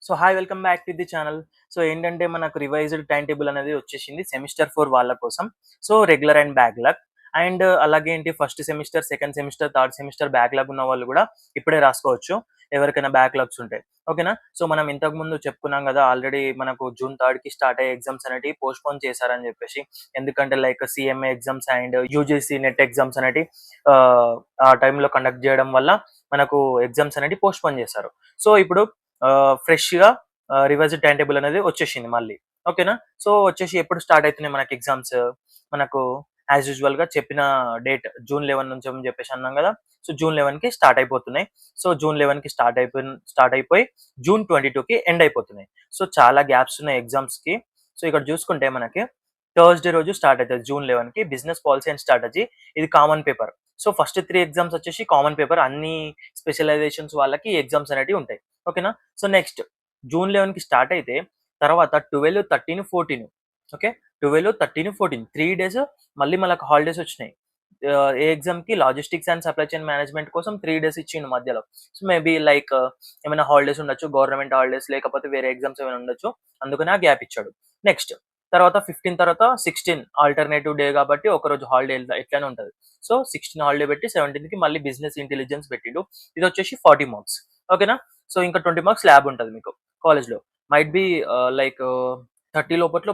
So hi welcome back to the channel. So ఏంటంటే మనకు revised time table అనేది వచ్చేసింది సెమిస్టర్ 4 వాళ్ళ కోసం. So regular and backlog and అలాగే ఏంటి first semester, second semester, third semester backlog ఉన్న వాళ్ళు కూడా ఇప్పుడే రాసుకోవచ్చు. ఎవరికైనా బ్యాక్‌లాగ్స్ ఉంటే. ఓకేనా? సో మనం ఇంతకుముందు చెప్పుకున్నాం కదా! ఆల్రెడీ మనకు జూన్ 3కి స్టార్ట్ అయ్యే ఎగ్జామ్స్ అనేటివి పోస్ట్‌పోన్ చేశారని చెప్పేసి. ఎందుకంటే like CMA exams and UGC NET exams అనేటివి ఆ టైంలో కండక్ట్ చేయడం వల్ల మనకు ఎగ్జామ్స్ అనేటివి పోస్ట్‌పోన్ చేశారు. సో ఇప్పుడు ఫ్రెష్‌గా రివైజ్డ్ టైమ్ టేబుల్ అనేది వచ్చేసింది మళ్ళీ. ఓకేనా? సో వచ్చేసి ఎప్పుడు స్టార్ట్ అయితున్నాయి మనకి ఎగ్జామ్స్? మనకు యాజ్ యూజువల్‌గా చెప్పిన డేట్ జూన్ 11 నుంచి అని చెప్పేసి అన్నాం కదా! సో జూన్ 11కి స్టార్ట్ అయిపోతున్నాయి. సో జూన్ 11కి స్టార్ట్ అయిపోయి జూన్ 22కి ఎండ్ అయిపోతున్నాయి. సో చాలా గ్యాప్స్ ఉన్నాయి ఎగ్జామ్స్‌కి. సో ఇక్కడ చూసుకుంటే మనకి థర్స్‌డే రోజు స్టార్ట్ అయితది జూన్ 11కి బిజినెస్ పాలిసీ అండ్ స్ట్రాటజీ. ఇది common paper. So first 3 exams వచ్చేసి కామన్ పేపర్. అన్ని స్పెషలైజేషన్స్ వాళ్ళకి ఎగ్జామ్స్ అనేటివి ఉంటాయి. ఓకేనా? సో నెక్స్ట్ జూన్ 11కి స్టార్ట్ అయితే తర్వాత 12, 13, 14 ఓకే. 12, 13, 14 3 డేస్ మళ్ళీ మనకు హాలిడేస్ వచ్చినాయి. ఏ ఎగ్జామ్‌కి logistics and supply chain management కోసం 3 డేస్ ఇచ్చిండు మధ్యలో. సో మేబీ లైక్ ఏమైనా హాలిడేస్ ఉండొచ్చు. గవర్నమెంట్ హాలిడేస్ లేకపోతే వేరే ఎగ్జామ్స్ ఏమైనా ఉండొచ్చు. అందుకని ఆ గ్యాప్ ఇచ్చాడు. నెక్స్ట్ తర్వాత 15 తర్వాత 16 ఆల్టర్‌నేటివ్ డే కాబట్టి ఒకరోజు హాలిడే ఎట్లనే ఉంటది. సో 16 హాలిడే పెట్టి 17కి మళ్ళీ బిజినెస్ ఇంటెలిజెన్స్ పెట్టిండు. ఇదొచ్చేసి 40 మార్క్స్. ఓకేనా? సో ఇంకా 20 మార్క్స్ ల్యాబ్ ఉంటది మీకు కాలేజ్‌లో. మైట్ బి లైక్ 30 లోపట్లో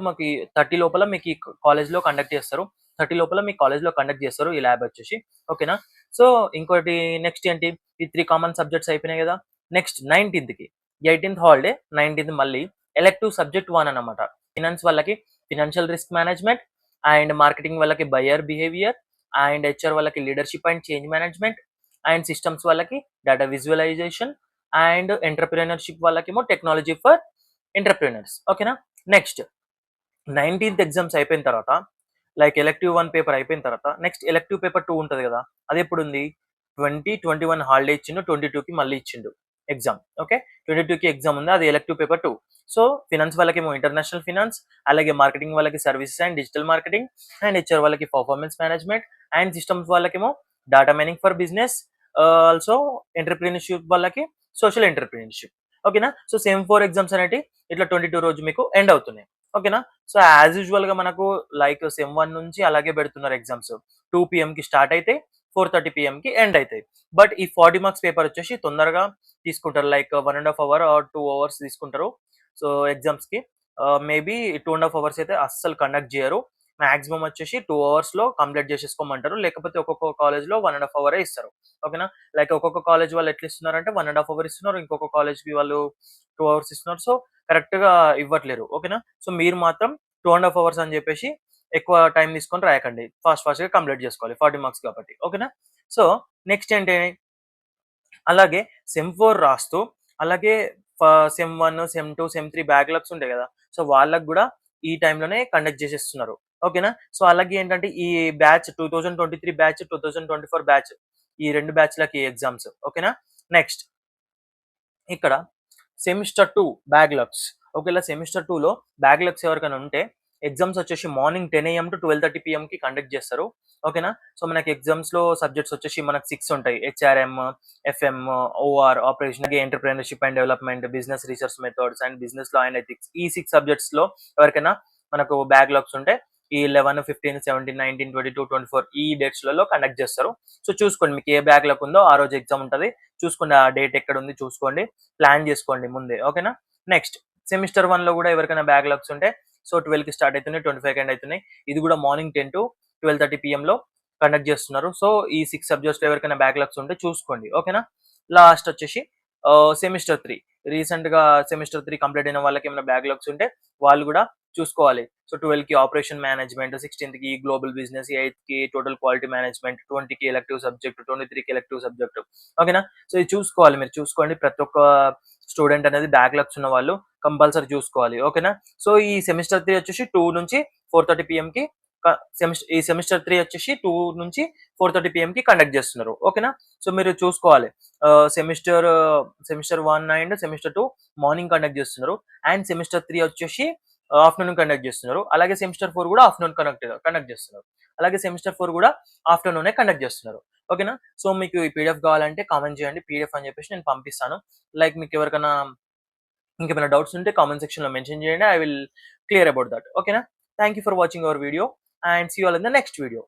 30 లోపల మీకు ఈ కాలేజ్‌లో కండక్ట్ చేస్తారు. 30 లోపల మీ కాలేజ్‌లో కండక్ట్ చేస్తారు ఈ ల్యాబ్ వచ్చేసి. ఓకేనా? సో ఇంకోటి నెక్స్ట్ ఏంటి? ఈ 3 కామన్ సబ్జెక్ట్స్ అయిపోయినాయి కదా! నెక్స్ట్ 19థ్‌కి 18థ్ హాలిడే, 19థ్ మళ్ళీ ఎలెక్టివ్ సబ్జెక్ట్ 1 అన్నమాట. ఫినాన్స్ వాళ్ళకి financial risk management and marketing వాళ్ళకి బయర్ బిహేవియర్ అండ్ హెచ్ఆర్ వాళ్ళకి leadership and change management and systems వాళ్ళకి డేటా విజువలైజేషన్ అండ్ ఎంటర్‌ప్రెన్యూర్‌షిప్ వాళ్ళకేమో టెక్నాలజీ ఫర్ ఎంటర్‌ప్రెన్యూర్స్. ఓకేనా? నెక్స్ట్ 19థ్ ఎగ్జామ్స్ అయిపోయిన తర్వాత లైక్ ఎలెక్టివ్ 1 పేపర్ అయిపోయిన తర్వాత నెక్స్ట్ ఎలెక్టివ్ పేపర్ 2 ఉంటది కదా! అదెప్పుడుంది? 20, 21 హాలిడే ఇచ్చిండు. 22కి మళ్ళీ ఇచ్చిండు ఎగ్జామ్. ఓకే. 22కి ఎగ్జామ్ ఉంది. అది ఎలెక్టివ్ పేపర్ 2. సో ఫినాన్స్ వాళ్ళకేమో ఇంటర్నేషనల్ ఫినాన్స్, అలాగే మార్కెటింగ్ వాళ్ళకి services and digital marketing and HR వాళ్ళకి పర్ఫార్మెన్స్ మేనేజ్మెంట్ అండ్ సిస్టమ్స్ వాళ్ళకేమో data mining for business also entrepreneurship వాళ్ళకి సోషల్ ఎంటర్‌ప్రెన్యూర్‌షిప్. ఓకేనా? సో సేమ్ 4 ఎగ్జామ్స్ అనేటివి ఇట్లా 22 రోజు మీకు ఎండ్ అవుతున్నాయి. ఓకేనా? సో యాజ్ యూజువల్‌గా మనకు లైక్ సెమ్ 1 నుంచి అలాగే పెడుతున్నారు ఎగ్జామ్స్. 2 పీఎంకి స్టార్ట్ అయితాయి. 4:30 పీఎంకి ఎండ్ అయితాయి. బట్ ఈ 40 మార్క్స్ పేపర్ వచ్చేసి తొందరగా తీసుకుంటారు. లైక్ 1 ½ అవర్ ఆర్ 2 అవర్స్ తీసుకుంటారు. సో ఎగ్జామ్స్‌కి మేబీ 2 ½ అవర్స్ అయితే అస్సలు కండక్ట్ చేయరు. మాక్సిమం వచ్చేసి 2 అవర్స్‌లో కంప్లీట్ చేసేసుకోమంటారు. లేకపోతే ఒక్కొక్క కాలేజ్‌లో 1 ½ అవరే ఇస్తారు. ఓకేనా? లైక్ ఒక్కొక్క కాలేజ్ వాళ్ళు ఎట్లా ఇస్తున్నారంటే 1 ½ అవర్ ఇస్తున్నారు. ఇంకొక కాలేజ్‌కి వాళ్ళు 2 అవర్స్ ఇస్తున్నారు. సో కరెక్ట్‌గా ఇవ్వట్లేరు. ఓకేనా? సో మీరు మాత్రం 2 ½ అవర్స్ అని చెప్పేసి ఎక్కువ టైం తీసుకొని రాయకండి. ఫాస్ట్‌గా కంప్లీట్ చేసుకోవాలి. 40 మార్క్స్ కాబట్టి. ఓకేనా? సో నెక్స్ట్ ఏంటి? అలాగే సెమ్ 4 రాస్తూ అలాగే సెమ్ 1, సెమ్ 2, సెమ్ 3 బ్యాక్‌లాగ్స్ ఉంటాయి కదా! సో వాళ్ళకి గూడా ఈ టైంలోనే కండక్ట్ చేసేస్తున్నారు. ఓకేనా? సో అలాగే ఏంటంటే ఈ బ్యాచ్ 2023 బ్యాచ్, 2024 బ్యాచ్ ఈ 2 బ్యాచ్‌లకి ఎగ్జామ్స్. ఓకేనా? నెక్స్ట్ ఇక్కడ సెమిస్టర్ 2 బ్యాక్‌లాగ్స్. ఒకవేళ సెమిస్టర్ 2లో బ్యాక్‌లాగ్స్ ఎవరికైనా ఉంటే ఎగ్జామ్స్ వచ్చేసి మార్నింగ్ 10 AM టు 12:30 PMకి కండక్ట్ చేస్తారు. ఓకేనా? సో మనకి ఎగ్జామ్స్‌లో సబ్జెక్ట్స్ వచ్చేసి మనకు 6 ఉంటాయి. HRM, FM, OR, operation, entrepreneurship and development, business research methods and business law and ethics. ఈ 6 సబ్జెక్ట్స్‌లో ఎవరికైనా మనకు బ్యాక్‌లాగ్స్ ఉంటే ఈ 11, 15, 17, 19, 22, 24 ఈ డేట్స్‌లలో కండక్ట్ చేస్తారు. సో చూసుకోండి మీకు ఏ బ్యాక్‌లాగ్ ఉందో ఆ రోజు ఎగ్జామ్ ఉంటది. చూసుకోండి ఆ డేట్ ఎక్కడుంది చూసుకోండి. ప్లాన్ చేసుకోండి ముందే. ఓకేనా? నెక్స్ట్ సెమిస్టర్ 1లో కూడా ఎవరికైనా బ్యాక్‌లాగ్స్ ఉంటే సో 12కి స్టార్ట్ అయితున్నాయి. 25కి ఎండ్ అయితున్నాయి. ఇది కూడా మార్నింగ్ 10-12:30 PMలో కండక్ట్ చేస్తున్నారు. సో ఈ 6 సబ్జెక్ట్స్‌లో ఎవరికైనా బ్యాక్‌లాగ్స్ ఉంటే చూసుకోండి. ఓకేనా? లాస్ట్ వచ్చేసి సెమిస్టర్ 3 రీసెంట్‌గా సెమిస్టర్ 3 కంప్లీట్ అయిన వాళ్ళకి ఏమైనా బ్యాక్‌లాగ్స్ ఉంటే వాళ్ళు కూడా చూసుకోవాలి. సో 12కి ఆపరేషన్ మేనేజ్మెంట్, 16థ్‌కి గ్లోబల్ బిజినెస్, 8థ్‌కి టోటల్ క్వాలిటీ మేనేజ్మెంట్, 20కి ఎలెక్టివ్ సబ్జెక్ట్, 23కి ఎలెక్టివ్ సబ్జెక్ట్. ఓకేనా? సో ఇది చూసుకోవాలి మీరు చూసుకోండి. ప్రతి ఒక్క స్టూడెంట్ అనేది బ్యాక్‌లాగ్స్ ఉన్న వాళ్ళు కంపల్సరీ చూసుకోవాలి. ఓకేనా? సో ఈ సెమిస్టర్ 3 వచ్చేసి 2 నుంచి 4:30 PMకి ఈ సెమిస్టర్ 3 వచ్చేసి 2 నుంచి 4:30 PMకి కండక్ట్ చేస్తున్నారు. ఓకేనా? సో మీరు చూసుకోవాలి. Semester 1 and semester 2 morning conduct చేస్తున్నారు. అండ్ సెమిస్టర్ 3 వచ్చేసి ఆఫ్టర్‌నూన్ కండక్ట్ చేస్తున్నారు. అలాగే సెమిస్టర్ 4 కూడా ఆఫ్టర్‌నూన్ కండక్ట్ చేస్తున్నారు. అలాగే సెమిస్టర్ 4 కూడా ఆఫ్టర్‌నూనే కండక్ట్ చేస్తున్నారు. ఓకేనా? సో మీకు ఈ పీడీఎఫ్ కావాలంటే కామెంట్ చేయండి. పీడీఎఫ్ అని చెప్పేసి నేను పంపిస్తాను. లైక్ మీకు ఎవరికైనా ఇంకేమైనా డౌట్స్ ఉంటే కామెంట్ సెక్షన్‌లో మెన్షన్ చేయండి. I will clear about that. ఓకేనా? Thank you for watching our video and see you all in the next video.